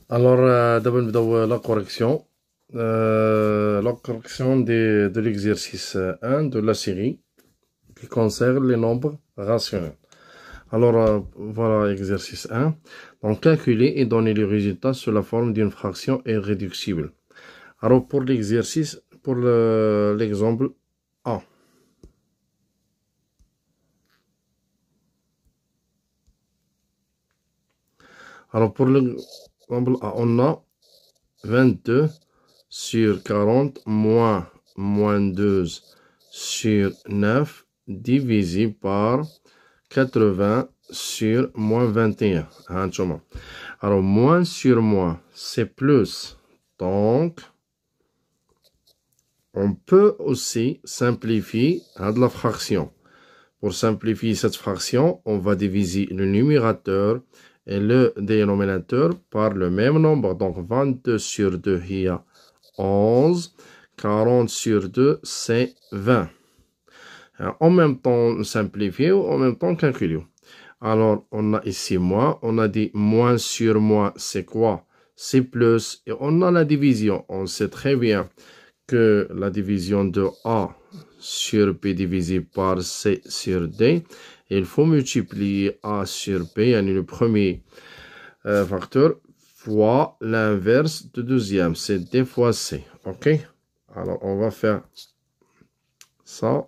Alors, d'abord, la correction. La correction de l'exercice 1 de la série qui concerne les nombres rationnels. Alors, voilà l'exercice 1. Donc, calculer et donner les résultats sous la forme d'une fraction irréductible. Alors, pour l'exercice, pour l'exemple A. Alors, pour l'exemple A, on a 22 sur 40 moins 2 sur 9 divisé par 80 sur moins 21. Alors, moins sur moins, c'est plus. Donc, on peut aussi simplifier la fraction. Pour simplifier cette fraction, on va diviser le numérateur et le dénominateur par le même nombre. Donc, 22 sur 2, il y a 11. 40 sur 2, c'est 20. En même temps simplifier ou en même temps calculer. Alors, on a ici moins. On a dit moins sur moins, c'est quoi? C'est plus. Et on a la division. On sait très bien que la division de A sur B divisé par C sur D, il faut multiplier A sur B, le premier facteur, fois l'inverse du deuxième, c'est D fois C. OK? Alors, on va faire ça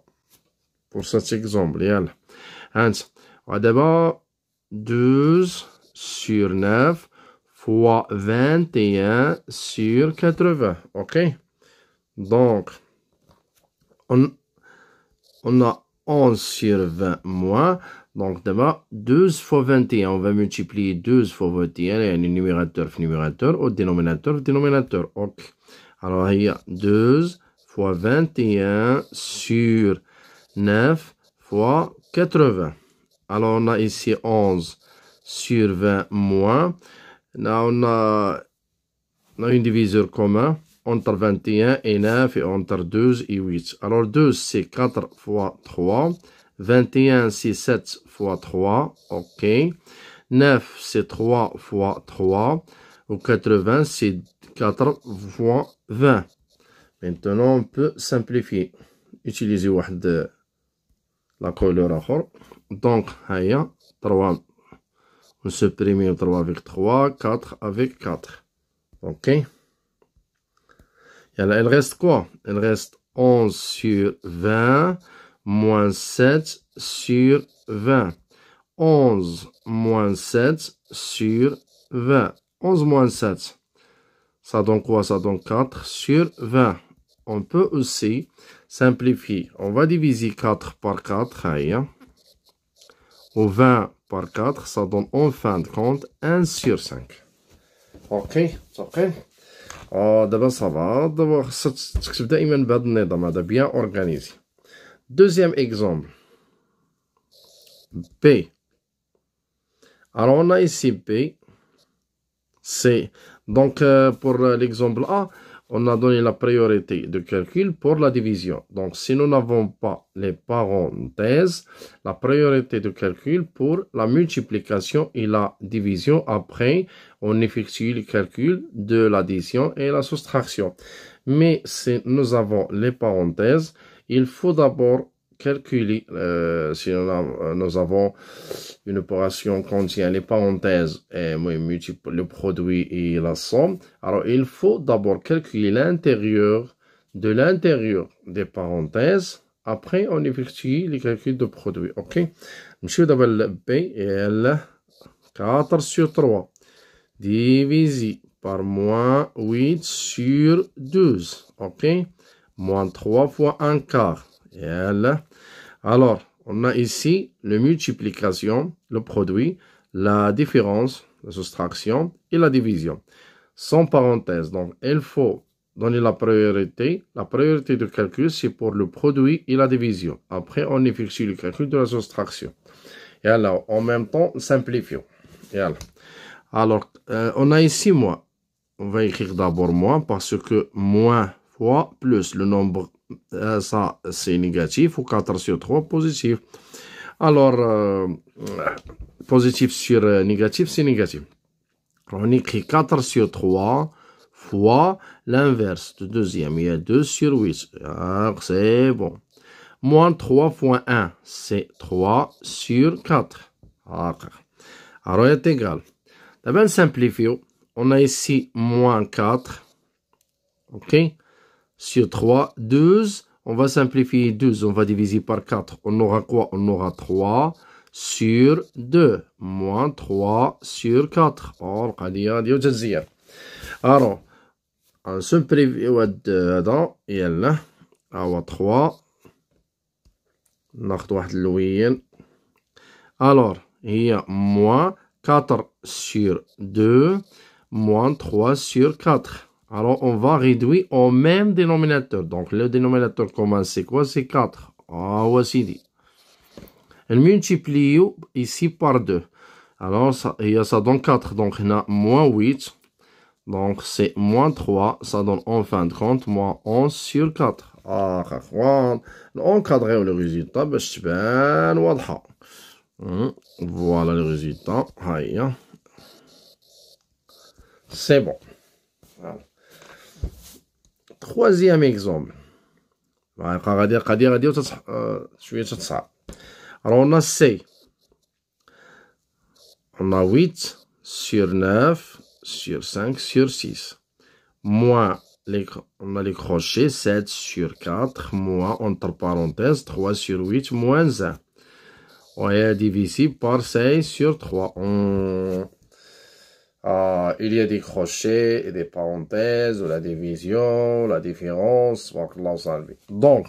pour cet exemple. On va d'abord 12 sur 9 fois 21 sur 80. OK? Donc, on a 11 sur 20 moins. Donc, d'abord, 12 fois 21. On va multiplier 12 fois 21. Et le numérateur, au dénominateur. OK. Alors, il y a 12 fois 21 sur 9 fois 80. Alors, on a ici 11 sur 20 moins. Là, on a une diviseur commun entre 21 et 9 et entre 12 et 8. Alors, 12, c'est 4 fois 3. 21, c'est 7 fois 3. OK. 9, c'est 3 fois 3. Ou 80, c'est 4 fois 20. Maintenant, on peut simplifier. Utiliser la couleur. Donc, il y a 3. On supprime 3 avec 3. 4 avec 4. OK. Il reste quoi? Il reste 11 sur 20 moins 7 sur 20. 11 moins 7 sur 20. 11 moins 7. Ça donne quoi? Ça donne 4 sur 20. On peut aussi simplifier. On va diviser 4 par 4. Ou 20 par 4, ça donne en fin de compte 1 sur 5. OK? OK? D'abord, ça va. D'abord, c'est bien organisé. Deuxième exemple. B. Alors, on a ici B. C. Donc, pour l'exemple A, on a donné la priorité de calcul pour la division. Donc, si nous n'avons pas les parenthèses, la priorité de calcul pour la multiplication et la division. Après, on effectue le calcul de l'addition et la soustraction. Mais si nous avons les parenthèses, il faut d'abord calculer, si nous avons une opération qui contient les parenthèses et le produit et la somme. Alors, il faut d'abord calculer l'intérieur des parenthèses. Après, on effectue les calculs de produit. OK? Monsieur d'abord B et L 4 sur 3 divisé par moins 8 sur 12. OK? Moins 3 fois 1 quart. Et L. Alors, on a ici la multiplication, le produit, la différence, la soustraction et la division. Sans parenthèse. Donc, il faut donner la priorité. La priorité de calcul, c'est pour le produit et la division. Après, on effectue le calcul de la soustraction. Et alors, en même temps, simplifions. Et alors, on a ici moins. On va écrire d'abord moins parce que moins fois plus le nombre, ça c'est négatif, ou 4 sur 3 positif. Alors, positif sur négatif, c'est négatif. Alors, on écrit 4 sur 3 fois l'inverse du deuxième. Il y a 2 sur 8. Alors, c'est bon. Moins 3 fois 1, c'est 3 sur 4. Alors, est égal. D'abord, simplifions. On a ici moins 4. OK? Sur 3, 12. On va simplifier 12. On va diviser par 4. On aura quoi? On aura 3 sur 2. Moins 3 sur 4. Alors, on simplifie هذا يلا هو 3 ناخذ واحد اللوين. Alors, هي moins 4 sur 2 moins 3 sur 4. Alors, on va réduire au même dénominateur. Donc, le dénominateur commun, c'est quoi? C'est 4. Ah, voici dit. On multiplie ici par 2. Alors, ça donne 4. Donc, on a moins 8. Donc, c'est moins 3. Ça donne en fin de compte moins 11 sur 4. Ah, on encadre le résultat. Voilà le résultat. C'est bon. Voilà. Troisième exemple. Alors, on a C. On a 8 sur 9 sur 5 sur 6. Moins, on a les crochets, 7 sur 4, moins, entre parenthèses, 3 sur 8, moins 1. On est divisé par 6 sur 3. Il y a des crochets et des parenthèses, la division, la différence. Donc,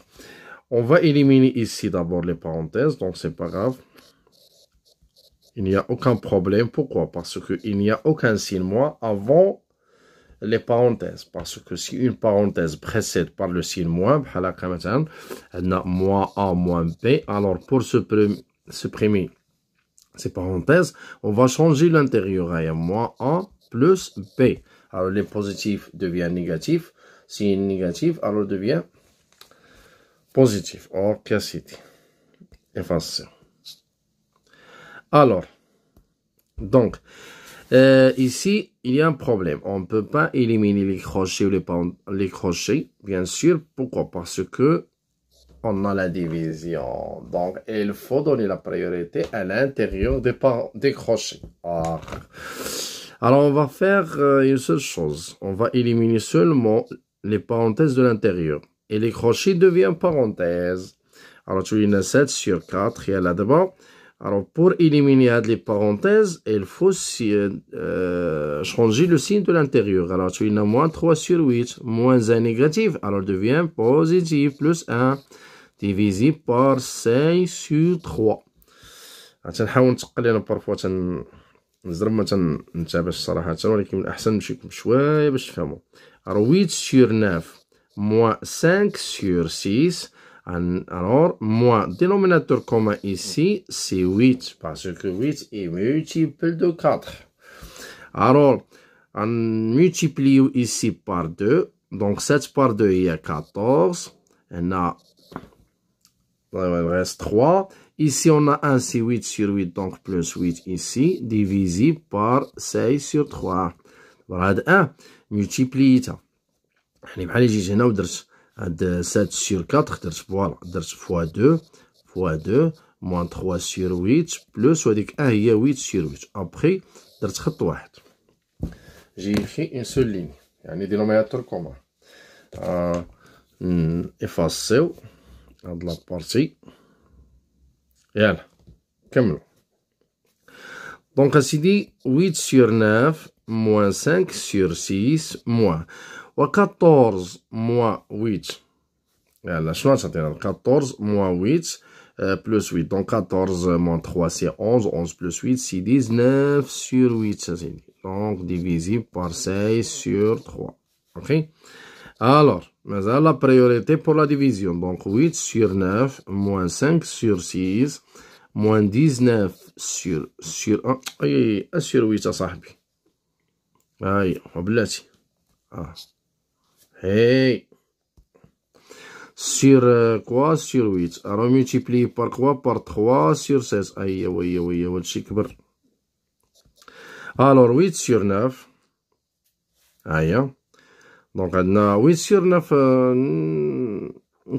on va éliminer ici d'abord les parenthèses, donc c'est pas grave. Il n'y a aucun problème. Pourquoi? Parce qu'il n'y a aucun signe moins avant les parenthèses. Parce que si une parenthèse précède par le signe moins, on a moins A, moins B. Alors, pour supprimer ces parenthèses, on va changer l'intérieur. Il y a moins A plus B. Alors, les positifs deviennent négatifs. Si négatif, alors devient positif. Ok, c'était effacé. Alors, donc, ici, il y a un problème. On ne peut pas éliminer les crochets ou les crochets, bien sûr. Pourquoi? Parce que on a la division. Donc, il faut donner la priorité à l'intérieur des crochets. Alors, on va faire une seule chose. On va éliminer seulement les parenthèses de l'intérieur. Et les crochets deviennent parenthèses. Alors, tu as 7 sur 4. Il y a là-dedans. Alors, pour éliminer les parenthèses, il faut changer le signe de l'intérieur. Alors, tu as moins 3 sur 8, moins 1 négatif. Alors, devient positif, plus 1, divisé par 6 sur 3. تنحاول نتقل انا بارفوا نزرب ما تنتابعش صراحة ولكن من الأحسن نمشيكم شوية باش تفهموا. Alors, 8 sur 9, moins 5 sur 6. Alors, moins dénominateur commun ici, c'est 8, parce que 8 est multiple de 4. Alors, on multiplie ici par 2. Donc, 7 par 2, il y a 14. Il reste 3. Ici, on a 1, c'est 8 sur 8, donc plus 8 ici, divisé par 6 sur 3. Voilà, 1, multiplie. يعني بحال جيت هنا ودرت هاد 7 sur 4 درت فوالا درت fois 2 moins 3 sur 8 plus وهاديك هي 8 sur 8 ابخي درت خط واحد جي في ان سول لين يعني دينوميناتور كومون افاسيو هاد لابارتي يلا كملوا دونك اسيدي 8 sur 9 moins 5 sur 6 moins و 14 moins 8 يلا شنو تعطينا 14 moins 8 plus 8 donc 14 moins 3 c'est 11 11 plus 8 c'est 19 sur 8 ça c'est donc divisé par 6 sur 3 ok alors مازال la priorité pour la division donc 8 sur 9 moins 5 sur 6 moins 19 sur 1 اي sur 8 صاحبي هاي وبلاتي Hey. Sur quoi? Sur 8. Alors multiplié par quoi? Par 3 sur 16. Aïe, oui, oui, oui, Alors, 8 sur 9. Aïe. Donc, on a 8 sur 9.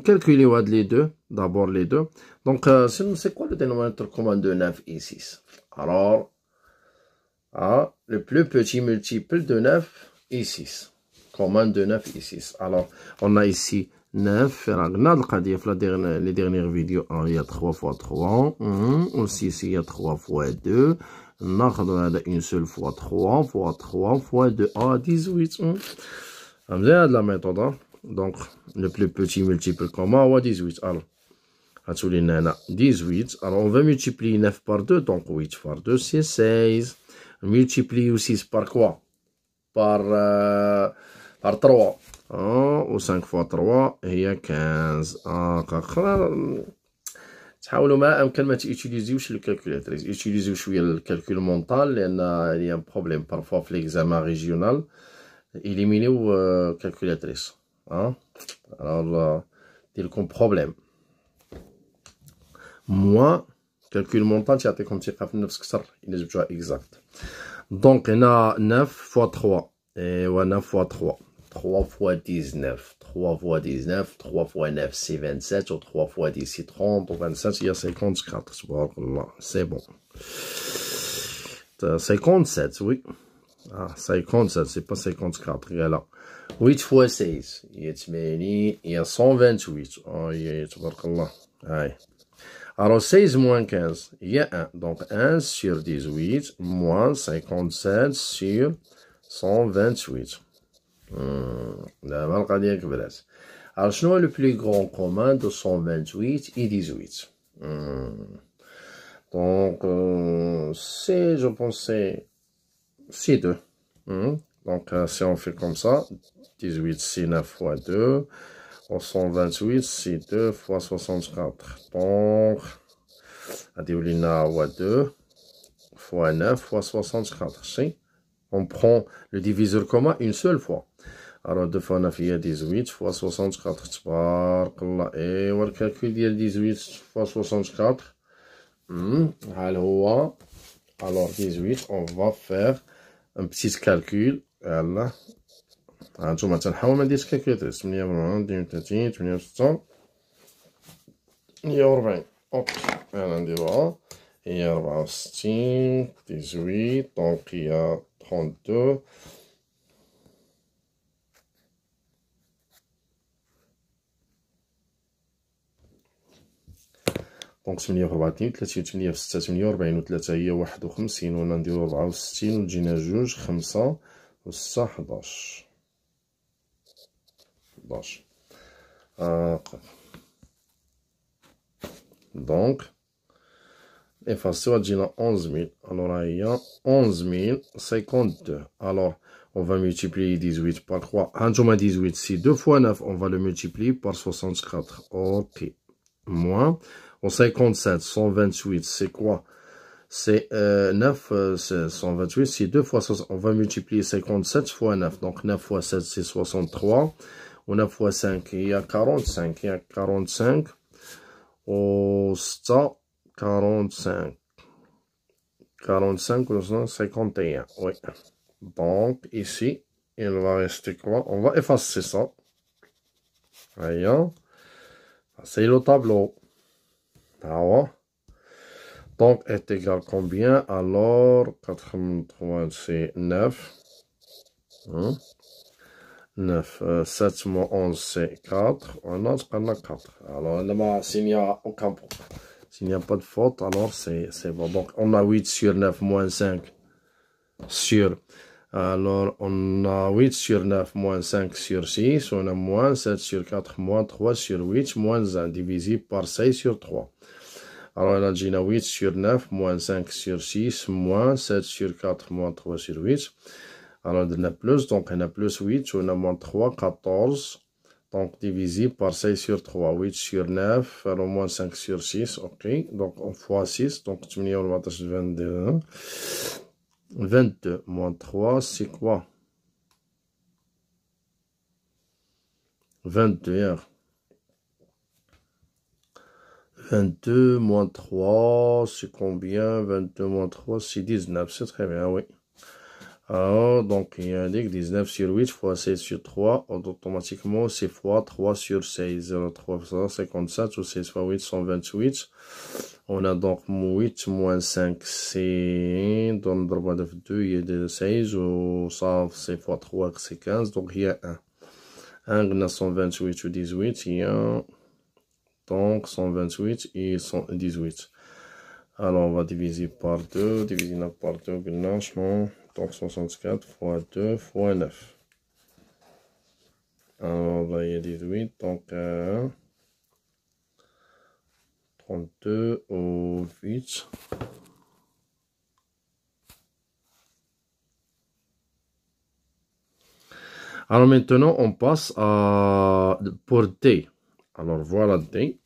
Calculer les deux. D'abord les deux. Donc, c'est quoi le dénominateur commun de 9 et 6? Alors, le plus petit multiple de 9 et 6. Commun de 9 et 6. Alors, on a ici 9. Les dernières vidéos, il y a 3 fois 3. Aussi, ici, il y a 3 fois 2. On a une seule fois 3 fois 3 fois 2. 18. On a de la méthode. Donc, le plus petit multiple commun, 18. Alors, 18. Alors, on va multiplier 9 par 2. Donc, 8 par 2, c'est 16. On multiplie 6 par quoi? Par 3. Ou 5 fois 3, هي 15. تحاولوا ما أمكن ما تيوتيليزيوش الكالكولاتريس. يوتيليزيو شوية الكالكول مونطال لأن il y a un problème parfois في l'examen régional. إليمينيو كالكولاتريس. Alors, ديرلكم بروبليم. Moins, calcul montant, tu as tes comptes في نفس كسر. Il est déjà exact. Donc, on a 9 fois 3. Et 9 fois 3. 3 fois 19. 3 fois 19. 3 fois 9, c'est 27. Ou 3 fois 10, c'est 30. Ou 27, il y a 54. C'est bon. 57, oui. 57, c'est pas 54. Il y a là. 8 fois 16. Il y a 128. Tabarakallah. Aïe. Alors, 16 moins 15, il y a 1. Donc, 1 sur 18 moins 57 sur 128. Alors, je vois le plus grand commun de 128 et 18. Donc, c'est, je pense, c'est 2. Donc, si on fait comme ça, 18, c'est 9 fois 2. 128, c'est 2 fois 64. Donc, on a 2 fois 9 fois 64. Si on prend le diviseur commun une seule fois. Alors, 2 fois 9, il y a 18 fois 64. Et on va calculer 18 fois 64. Alors, 18, on va faire un petit calcul. Voilà. هانتوما تنحاول ما نديرش كالكولاتريس. 38 32 68 140. اوكي انا نديروها هي 64 18. دونك هي 32. دونك 48 30 8 في 6 48 و 3 هي 51. وانا نديرو 64 وتجينا 2 5 و 6 11. 11. Donc, effacer, on a 11 000. Alors, il y a 11 052. Alors, on va multiplier 18 par quoi? 18, c'est 2 fois 9. On va le multiplier par 64. Ok. Moins. En 57, 128, c'est quoi? C'est 9, 128, c'est 2 fois 60. On va multiplier 57 fois 9. Donc, 9 fois 7, c'est 63. Ou 9 fois 5, il y a 45. Il y a 45. Au 45. 45 ou 51. Oui. Donc, ici, il va rester quoi? On va effacer ça. Voyons. C'est le tableau. Ah, donc, est égal combien? Alors, 83, c'est 9. 9. 7 moins 11, c'est 4. On a 4. Alors, s'il n'y a aucun problème, s'il n'y a pas de faute, alors c'est bon. Donc, on a 8 sur 9 moins 5 sur. Alors, on a 8 sur 9 moins 5 sur 6. On a moins 7 sur 4 moins 3 sur 8 moins 1 divisé par 6 sur 3. Alors, on a 8 sur 9 moins 5 sur 6 moins 7 sur 4 moins 3 sur 8. Alors, on a plus, donc on a plus 8, on a moins 3, 14. Donc, divisé par 6 sur 3. 8 sur 9, alors moins 5 sur 6, ok. Donc, on fois 6, donc 22. 22 moins 3, c'est quoi? 22. 22 moins 3, c'est combien? 22 moins 3, c'est 19, c'est très bien, oui. Alors, donc, il y a 19 sur 8 fois 16 sur 3. Automatiquement, c'est fois 3 sur 16. 357 ou 16 fois 8, 128. On a donc 8 moins 5, c'est dans le droit de 2, il y a 16. Ou ça, c'est fois 3, c'est 15. Donc, il y a 1. 1, 128 ou 18. Il y a donc 128 et 118. Alors, on va diviser par 2. Diviser par 2, non. Donc 64 fois 2 fois 9. Alors là, il y a 18. Donc 32 au 8. Alors maintenant, on passe à pour D. Alors voilà D.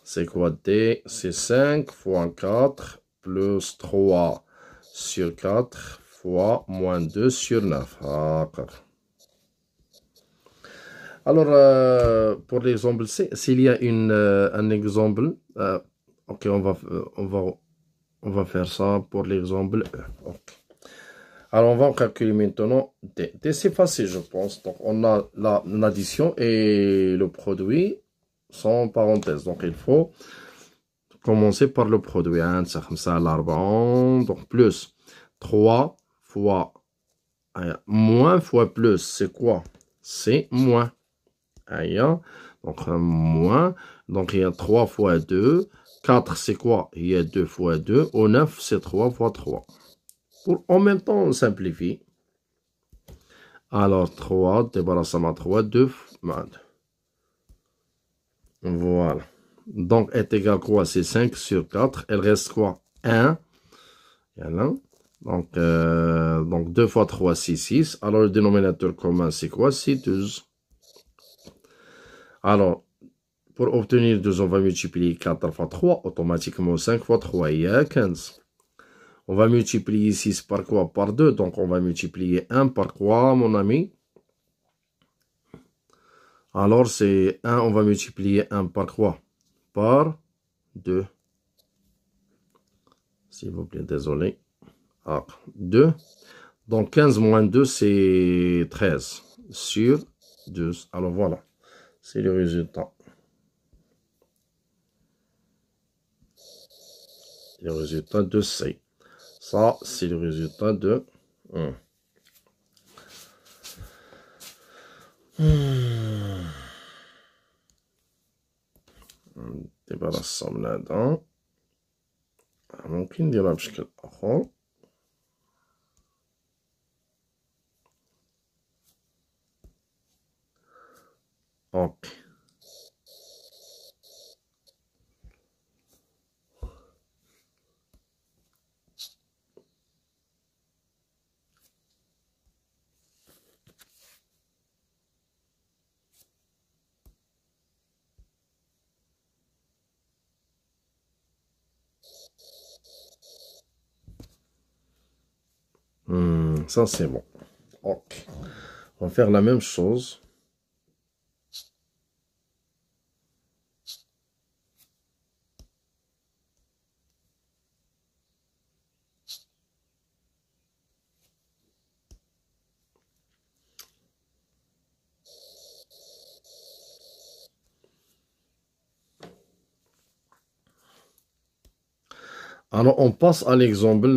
C'est quoi D? C'est 5 fois 4 plus 3 sur 4 fois moins 2 sur 9. D'accord. Alors, pour l'exemple C, s'il y a un exemple, ok, on va faire ça pour l'exemple E. Okay. Alors, on va calculer maintenant D. D, c'est facile, je pense. Donc, on a l'addition et le produit sans parenthèse. Donc, il faut commencer par le produit. Donc, plus 3 fois moins fois plus, c'est quoi? C'est moins. Donc, moins. Donc, il y a 3 fois 2. 4, c'est quoi? Il y a 2 fois 2. Au 9, c'est 3 fois 3. En même temps, on simplifie. Alors, 3, débarrassement 3, 2. Voilà. Donc, est égal quoi? C'est 5 sur 4. Elle reste quoi? 1. Voilà. Donc 2 fois 3, c'est 6. Alors, le dénominateur commun, c'est quoi? C'est 12. Alors, pour obtenir 12, on va multiplier 4 fois 3. Automatiquement, 5 fois 3, il y a 15. On va multiplier 6 par quoi? Par 2. Donc, on va multiplier 1 par quoi, mon ami? Alors, c'est 1, on va multiplier 1 par quoi? Par 2. S'il vous plaît, désolé. Ah, 2. Donc, 15 moins 2, c'est 13 sur 12. Alors, voilà. C'est le résultat. Le résultat de C. Ça, c'est le résultat de 1. débarrassons là-dedans. ممكن نديرها بشكل آخر. اوكي. Ça, c'est bon. Ok. On va faire la même chose. Alors, on passe à l'exemple.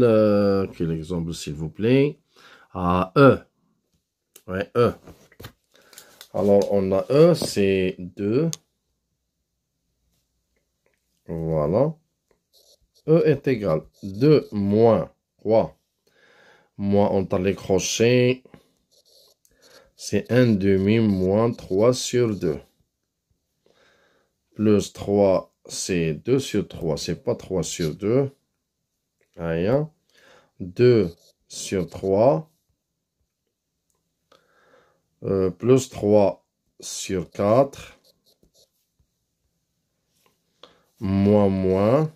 Quel exemple, s'il vous plaît? À E. Ouais, E. Alors, on a E, c'est 2. Voilà. E est égal 2 moins quoi? Moins entre les crochets, c'est 1 demi moins 3 sur 2. Plus 3, c'est 2 sur 3, c'est pas 3 sur 2. Rien. 2 sur 3. Plus 3 sur 4. Moins.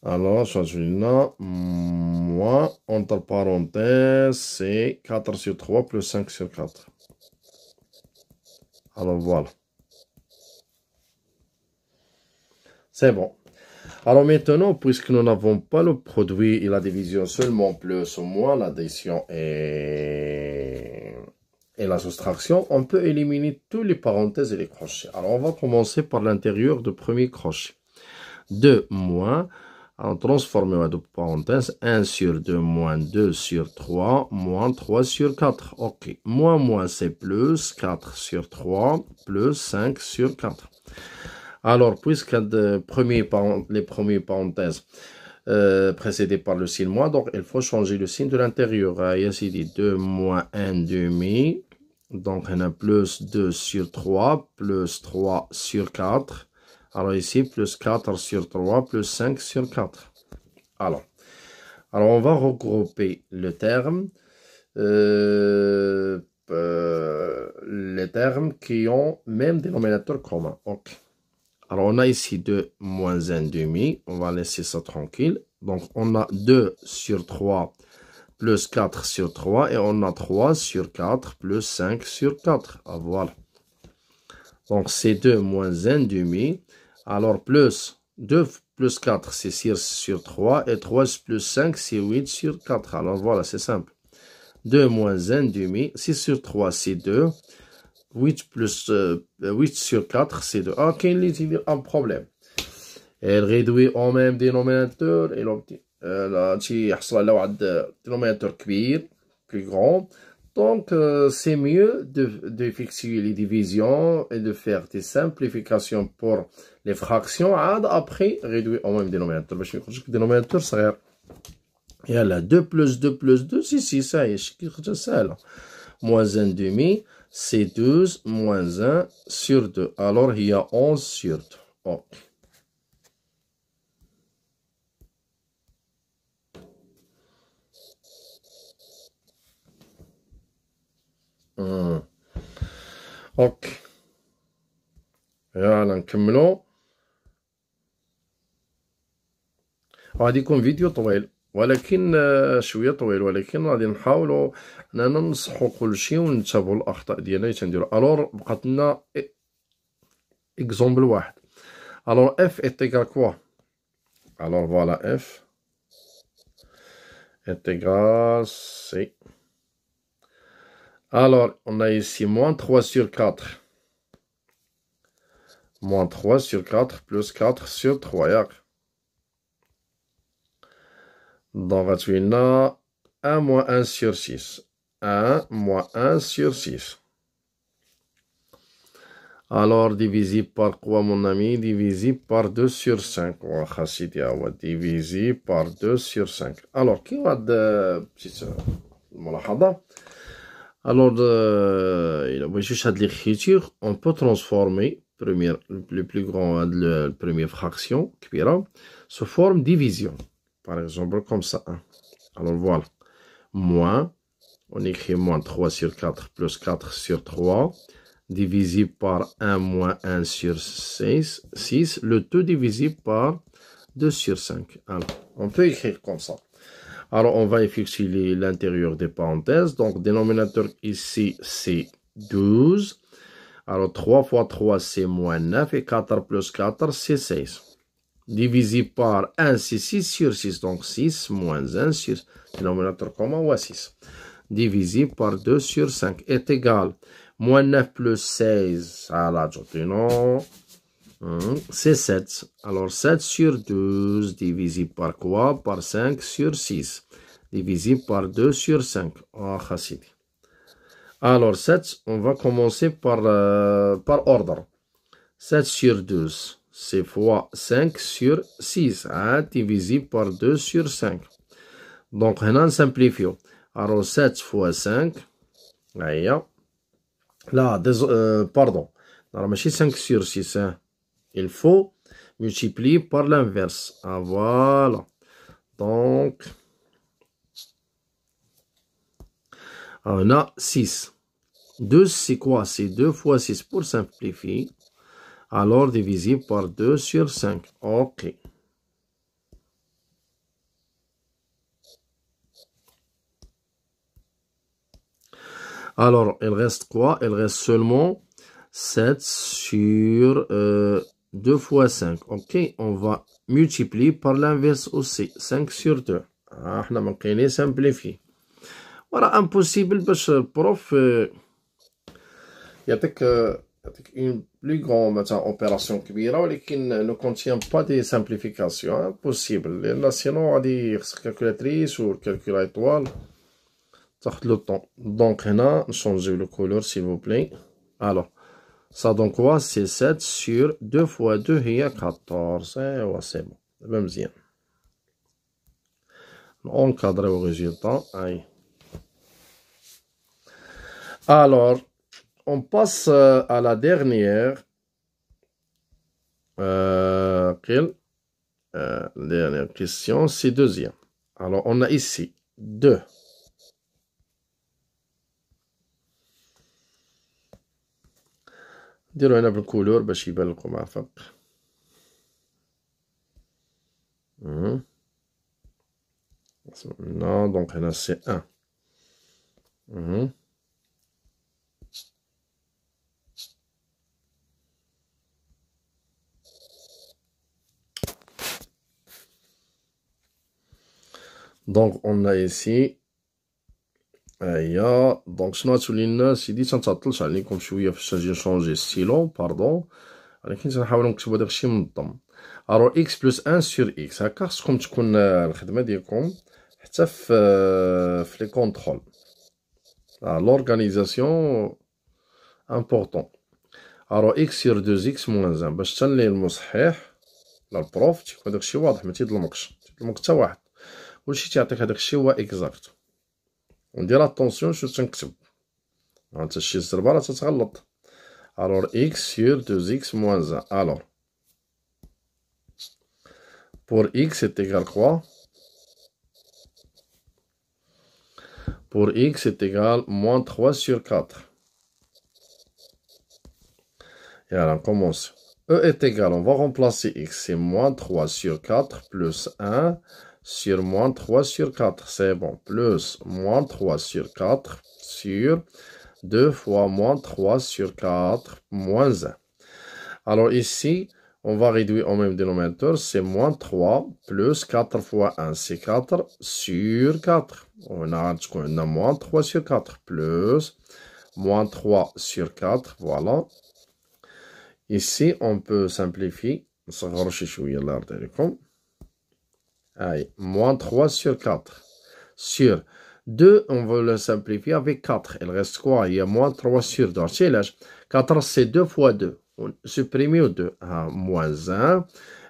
Alors, change là. Moins, entre parenthèses, c'est 4 sur 3 plus 5 sur 4. Alors, voilà. C'est bon. Alors maintenant, puisque nous n'avons pas le produit et la division seulement plus ou moins, l'addition et la soustraction, on peut éliminer tous les parenthèses et les crochets. Alors on va commencer par l'intérieur du premier crochet. 2 moins, alors transformer en deux parenthèses, 1 sur 2 moins 2 sur 3 moins 3 sur 4. Ok, moins c'est plus, 4 sur 3 plus 5 sur 4. Alors, puisque les premières parenthèses précédées par le signe moins, donc il faut changer le signe de l'intérieur. Ici, dit 2 moins 1 demi. Donc, on a plus 2 sur 3, plus 3 sur 4. Alors ici, plus 4 sur 3, plus 5 sur 4. Alors on va regrouper le terme. Les termes qui ont même dénominateur commun. Ok. Alors, on a ici 2 moins 1 demi. On va laisser ça tranquille. Donc, on a 2 sur 3 plus 4 sur 3. Et on a 3 sur 4 plus 5 sur 4. Ah, voilà. Donc, c'est 2 moins 1 demi. Alors, plus 2 plus 4, c'est 6 sur 3. Et 3 plus 5, c'est 8 sur 4. Alors, voilà, c'est simple. 2 moins 1 demi. 6 sur 3, c'est 2. 8 plus 8 sur 4, c'est 2. Ok, il y a un problème. Elle réduit au même dénominateur. Et là, il y a un dénominateur plus grand. Donc, c'est mieux d'effectuer les divisions et de faire des simplifications pour les fractions. Après, réduire au même dénominateur. Je vais le dénominateur, c'est il y a là 2 plus 2 plus 2, c'est 6. Ça y est, c'est ça. Moins 1 demi, c'est 12 moins 1 sur 2. Alors, il y a 11 sur 2. Ok. Ok. يلا نكملو. غادي يكون فيديو طويل ولكن شويه طويل، ولكن غادي نحاولوا اننا ننصحوا كلشي ونتابعوا الاخطاء ديالنا اللي تنديروا. الوغ بقات لنا اكزومبل واحد. الوغ اف est égal quoi? Alors voilà, f est égal c. Alors on a ici moins 3 sur 4. Moins 3 sur 4 plus 4 sur 3. Donc, on a 1 moins 1 sur 6. 1 moins 1 sur 6. Alors, divisé par quoi, mon ami? Divisé par 2 sur 5. Divisé par 2 sur 5. Alors, qui va de petite ملاحظة. Alors, il y a juste l'écriture. On peut transformer le plus grand, la première fraction, sous forme division. Par exemple, comme ça. Alors, voilà. Moins, on écrit moins 3 sur 4 plus 4 sur 3, divisé par 1 moins 1 sur 6, le tout divisé par 2 sur 5. Alors, on peut écrire comme ça. Alors, on va effectuer l'intérieur des parenthèses. Donc, dénominateur ici, c'est 12. Alors, 3 fois 3, c'est moins 9. Et 4 plus 4, c'est 16. Divisé par 1, c'est 6 sur 6. Donc, 6 moins 1 sur dénominateur commun, ou 6. Divisé par 2 sur 5 est égal. Moins 9 plus 16. Alors, c'est 7. Alors, 7 sur 12 divisé par quoi? Par 5 sur 6. Divisé par 2 sur 5. Alors, 7, on va commencer par ordre. 7 sur 12. C'est fois 5 sur 6. Divisé par 2 sur 5. Donc, on simplifie. Alors, 7 fois 5. Là, pardon. Alors, mais 5 sur 6. Il faut multiplier par l'inverse. Voilà. Donc, on a 6. 2, c'est quoi? C'est 2 fois 6 pour simplifier. Alors, divisé par 2 sur 5. OK. Alors, il reste quoi? Il reste seulement 7 sur 2 fois 5. Ok, on va multiplier par l'inverse aussi. 5 sur 2. Ah, on a simplifier. Voilà, impossible parce que le prof يعطيك une plus grande opération كبيرة ولكن ne contient pas des simplifications. Impossible. لأن sinon غادي يخصك calculatrice ou calculatoire تاخد le temps. Donc هنا نشونجيو le couleur s'il vous plaît. Alors ça donne quoi? C'est 7 sur 2 fois 2 هي 14. ايوا c'est bon. دابا مزيان. نونكادريو résultat. Aïe. Alors, on passe à la dernière. Dernière question, c'est deuxième. Alors, on a ici 2. نديرو هنا بالكولور باش يبان لكم عفاق. Non, donc هنا c'est 1. Donc on a ici ايا دونك شنو غتولي لنا سيدي تنتعطلش عليكم شويه فاش نجي نشونجي ستيلو باردون ولكن تنحاولوا نكتبوا داكشي منظم. الو اكس بلس 1 سور اكس هكا خصكم تكون الخدمه ديالكم حتى في لي كونترول لورغانيزاسيون امبورطون. الو اكس سور 2 اكس موان 1 باش تنلي المصحح لا البروف تيكون داكشي واضح ما تيظلمكش حتى واحد كلشي تيعطيك هداك الشيء هو اكزاكت. وندير اتونسيون شنو تنكتب انت شي زربه راه تتغلط. الوغ اكس سور 2 اكس موان 1. الوغ بور اكس سي ايكال كوا؟ بور اكس سي ايكال موان 3 سور 4. يلا نكومونسيو. E est égal, on va remplacer x, c'est moins 3 sur 4 plus 1 sur moins 3 sur 4, c'est bon, plus moins 3 sur 4 sur 2 fois moins 3 sur 4 moins 1. Alors ici, on va réduire au même dénominateur, c'est moins 3 plus 4 fois 1, c'est 4 sur 4. On a moins 3 sur 4 plus moins 3 sur 4, voilà. Ici, on peut simplifier. Allez, moins 3 sur 4. Sur 2, on va le simplifier avec 4. Il reste quoi? Il y a moins 3 sur 2. 4, c'est 2 fois 2. On supprime 2. Moins 1.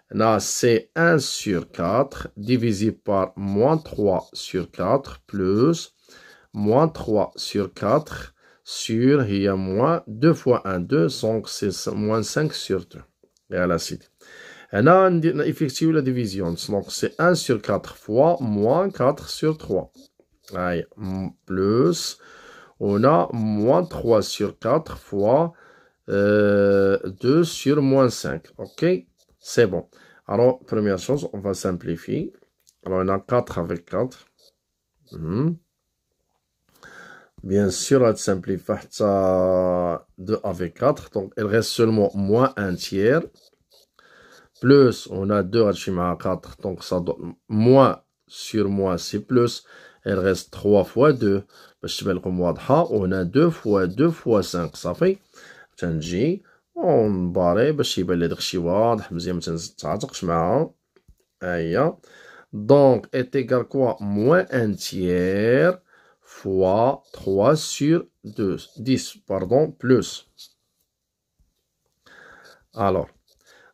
Là, c'est 1 sur 4 divisé par moins 3 sur 4 plus moins 3 sur 4 sur, il y a moins 2 fois 1, 2, donc c'est moins 5 sur 2. Et à la suite. Et là, on effectue la division. Donc c'est 1 sur 4 fois moins 4 sur 3. Allez, plus, on a moins 3 sur 4 fois 2 sur moins 5. Ok, c'est bon. Alors, première chose, on va simplifier. Alors, on a 4 avec 4. Bien sûr, elle simplifie 2 avec 4. Donc, il reste seulement moins 1 tiers. Plus, on a 2 à 4. Donc, ça donne moins sur moins, c'est plus. Il reste 3 fois 2. On a 2 fois 2 fois 5. Ça fait. تنجي ونباري باش يبان لي داكشي واضح مزيان متعتقش معاها. هيا. Donc, est égal quoi? Moins 1 tiers fois 3 sur 2, 10, pardon, plus. Alors,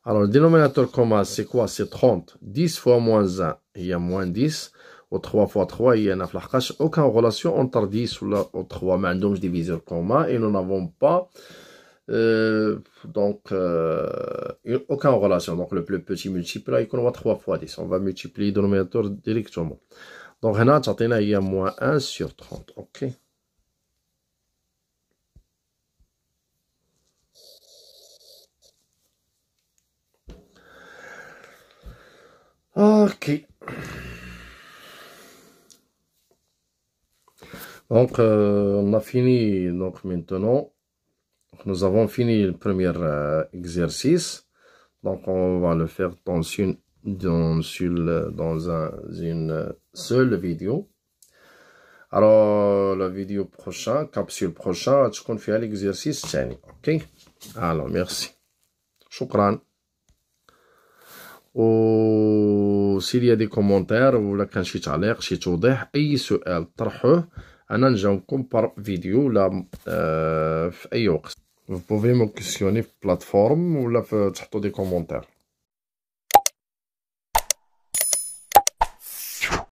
le dénominateur commun, c'est quoi? C'est 30. 10 fois moins 1, il y a moins 10. Ou 3 fois 3, il y a 9. Aucune relation entre 10 ou 3. Mais donc, diviseur commun et nous n'avons pas aucune relation. Donc, le plus petit multiple, là, il y a 3 fois 10. On va multiplier le dénominateur directement. Donc, هنا تعطينا هي moins 1 sur 30. OK. OK. Donc, on a fini. Donc, maintenant, nous avons fini le premier exercice. Donc on va le faire dans une seule vidéo. Alors la vidéo prochaine, capsule prochaine, tu comptes faire l'exercice تاني. Ok? Alors merci. شكرا. و s'il y a des commentaires ولا كان شي تعليق شي توضيح اي سؤال طرحوه انا نجاوبكم بار فيديو ولا في اي وقت. Vous pouvez me questionner في plateforme ولا تحطوا des commentaires.